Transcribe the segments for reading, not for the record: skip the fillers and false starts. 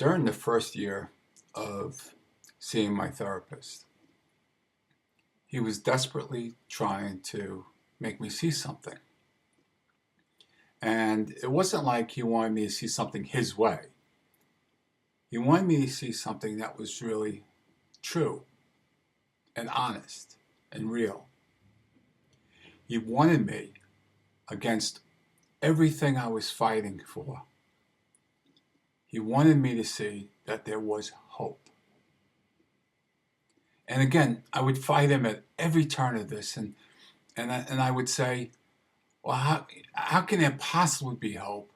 During the first year of seeing my therapist, he was desperately trying to make me see something. And it wasn't like he wanted me to see something his way. He wanted me to see something that was really true and honest and real. He wanted me, against everything I was fighting for, he wanted me to see that there was hope. And again, I would fight him at every turn of this, and I would say, well, how can there possibly be hope?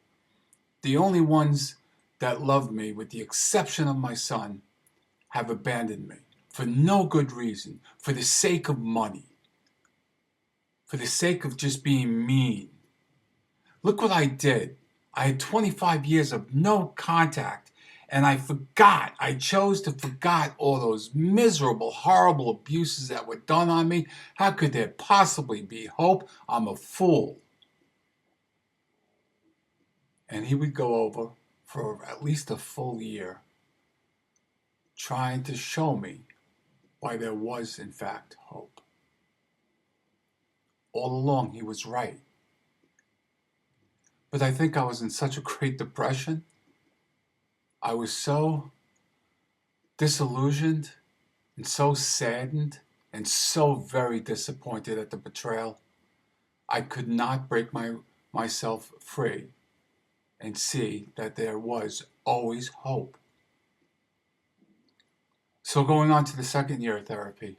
The only ones that loved me, with the exception of my son, have abandoned me for no good reason, for the sake of money, for the sake of just being mean. Look what I did. I had 25 years of no contact, and I chose to forget all those miserable, horrible abuses that were done on me. How could there possibly be hope? I'm a fool. And he would go over for at least a full year, trying to show me why there was, in fact, hope. All along, he was right. But I think I was in such a great depression. I was so disillusioned and so saddened and so very disappointed at the betrayal. I could not break myself free and see that there was always hope. So going on to the second year of therapy,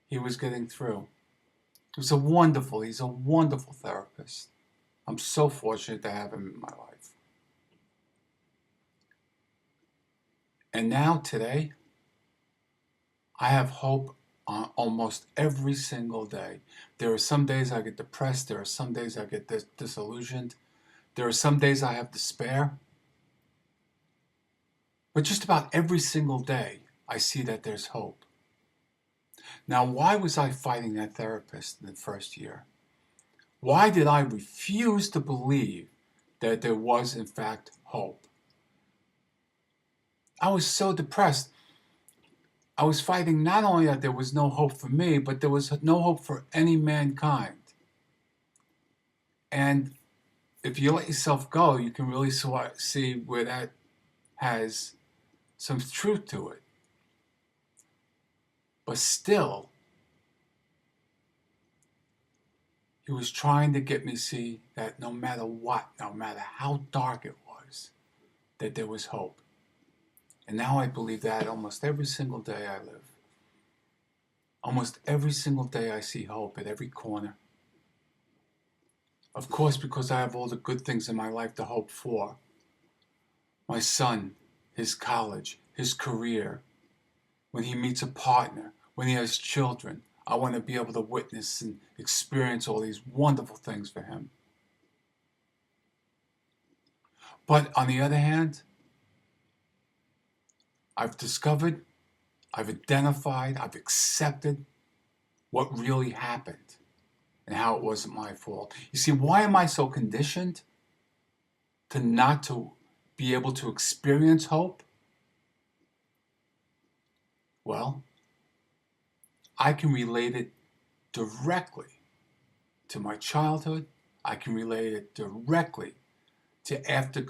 he was getting through. He's a wonderful therapist. I'm so fortunate to have him in my life. And now, today, I have hope on almost every single day. There are some days I get depressed. There are some days I get disillusioned. There are some days I have despair. But just about every single day, I see that there's hope. Now, why was I fighting that therapist in the first year? Why did I refuse to believe that there was, in fact, hope? I was so depressed. I was fighting not only that there was no hope for me, but there was no hope for any mankind. And if you let yourself go, you can really see where that has some truth to it. But still, he was trying to get me to see that no matter what, no matter how dark it was, that there was hope. And now I believe that almost every single day I live. Almost every single day I see hope at every corner. Of course, because I have all the good things in my life to hope for. My son, his college, his career. When he meets a partner, when he has children, I want to be able to witness and experience all these wonderful things for him. But on the other hand, I've discovered, I've identified, I've accepted what really happened and how it wasn't my fault. You see, why am I so conditioned to not to be able to experience hope? Well, I can relate it directly to my childhood. I can relate it directly to after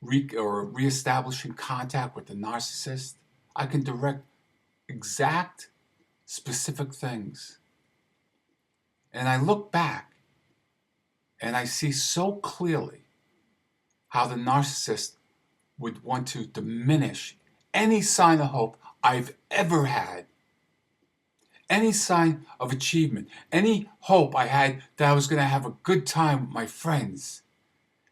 reestablishing contact with the narcissist. I can direct exact, specific things. And I look back and I see so clearly how the narcissist would want to diminish any sign of hope I've ever had. Any sign of achievement, any hope I had that I was going to have a good time with my friends,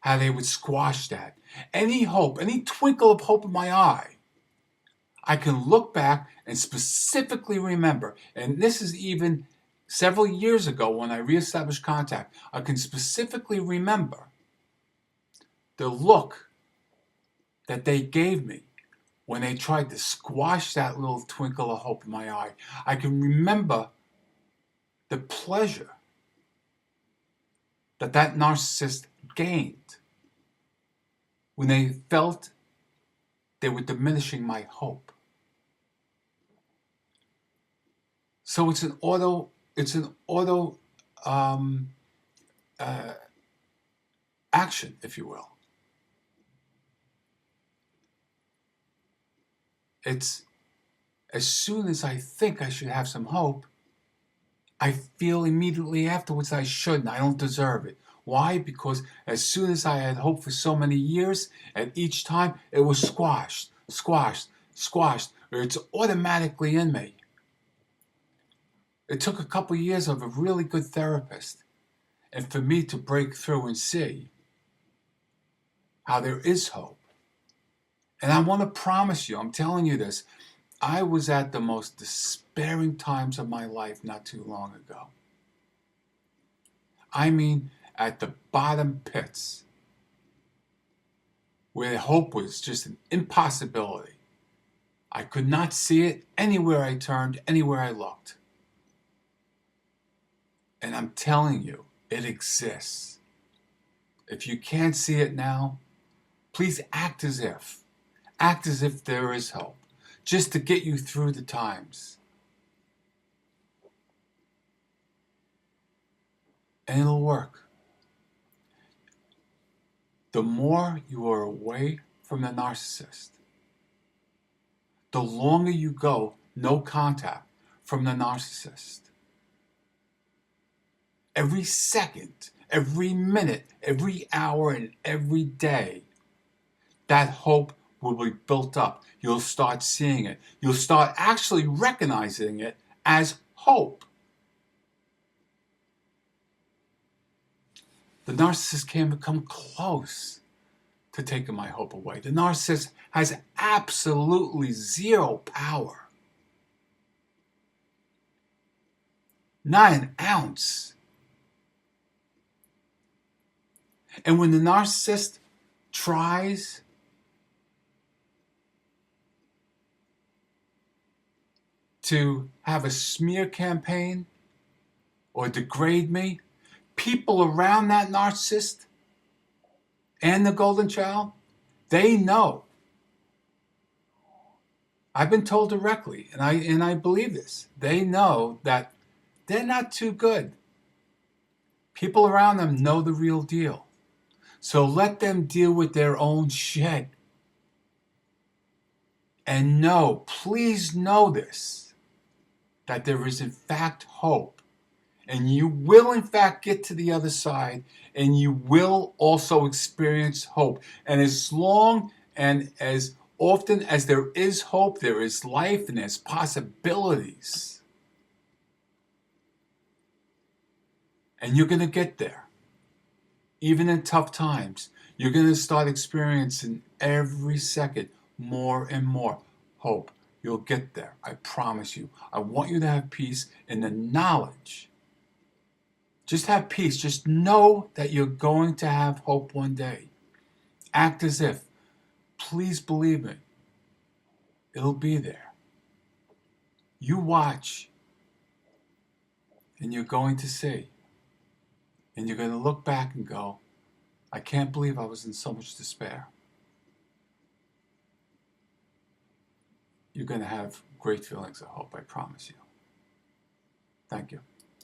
how they would squash that. Any hope, any twinkle of hope in my eye, I can look back and specifically remember, and this is even several years ago when I reestablished contact, I can specifically remember the look that they gave me when they tried to squash that little twinkle of hope in my eye. I can remember the pleasure that narcissist gained when they felt they were diminishing my hope. So it's an auto um, uh, action, if you will. It's as soon as I think I should have some hope, I feel immediately afterwards I shouldn't. I don't deserve it. Why? Because as soon as I had hope for so many years, and each time it was squashed, squashed, squashed, or it's automatically in me. It took a couple years of a really good therapist and for me to break through and see how there is hope. And I want to promise you, I'm telling you this, I was at the most despairing times of my life not too long ago. I mean, at the bottom pits, where hope was just an impossibility. I could not see it anywhere I turned, anywhere I looked. And I'm telling you, it exists. If you can't see it now, please act as if. Act as if there is hope, just to get you through the times. And it'll work. The more you are away from the narcissist, the longer you go no contact from the narcissist. Every second, every minute, every hour, and every day, that hope will be built up. You'll start seeing it. You'll start actually recognizing it as hope. The narcissist can't come close to taking my hope away. The narcissist has absolutely zero power. Not an ounce. And when the narcissist tries to have a smear campaign or degrade me, people around that narcissist and the golden child, they know. I've been told directly, and I believe this. They know that they're not too good. People around them know the real deal. So let them deal with their own shit. And know, please know this, that there is in fact hope. And you will in fact get to the other side, and you will also experience hope. And as long and as often as there is hope, there is life and there's possibilities. And you're going to get there. Even in tough times, you're going to start experiencing every second more and more hope. You'll get there. I promise you. I want you to have peace in the knowledge. Just have peace. Just know that you're going to have hope one day. Act as if. Please believe me. It'll be there. You watch, and you're going to see. And you're going to look back and go, I can't believe I was in so much despair. You're going to have great feelings of hope, I promise you. Thank you.